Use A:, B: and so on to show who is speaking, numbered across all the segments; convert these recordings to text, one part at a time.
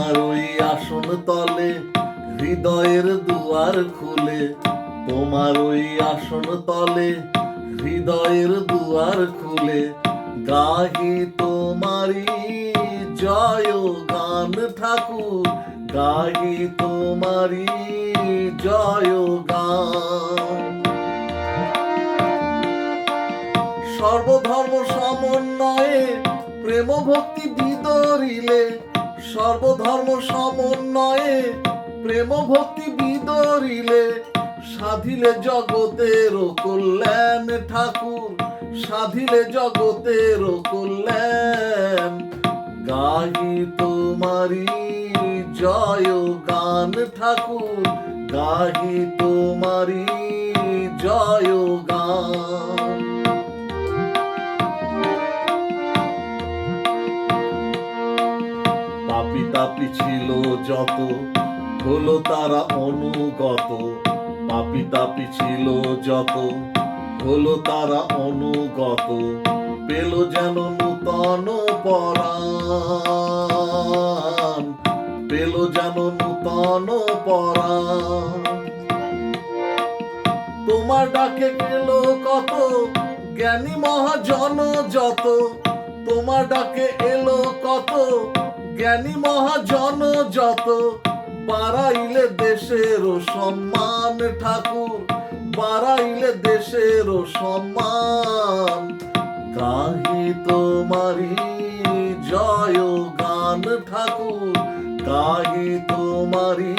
A: তোমার ওই আসন তলে হৃদয়ের দুয়ার খুলে, তোমার ওই আসন তলে হৃদয়ের দুয়ার খুলে, গাহি তোমারি জয় গান ঠাকুর, গাহি তোমারি জয় গান। সর্বধর্ম সমন্বয়ে প্রেম ভক্তি বিদরিলে, সর্বধর্ম সমন্বয়ে প্রেম ভক্তি বিদরিলে, সাধিলে জগতের কল্যাণ ঠাকুর, সাধিলে জগতের কল্যাণ। গাহি তোমারি জয় গান ঠাকুর, গাহি তোমারি জয় গান। পাপী তাপী ছিল যত হলো তারা অনুগত, পাপী তাপী ছিল যত হলো তারা অনুগত, পেল যেন নূতন পরাণ, পেল যেন নূতন পরাণ। তোমার ডাকে পেল কত জ্ঞানী মহাজন যত, তোমার ডাকে এলো কত জ্ঞানী মহাজন যত, বাড়াইলে দেশের সম্মান ঠাকুর, বাড়াইলে দেশের সম্মান। গাহি তোমারি জয় গান ঠাকুর, গাহি তোমারি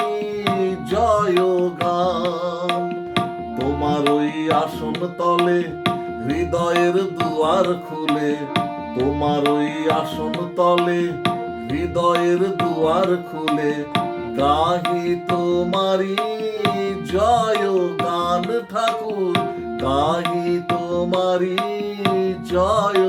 A: জয় গান। তোমার ওই আসন তলে হৃদয়ের দুয়ার খুলে, তোমার ওই আসন তলে হৃদয়ের দুয়ার খুলে, গাহি তোমারি জয় গান ঠাকুর, গাহি তোমারি জয়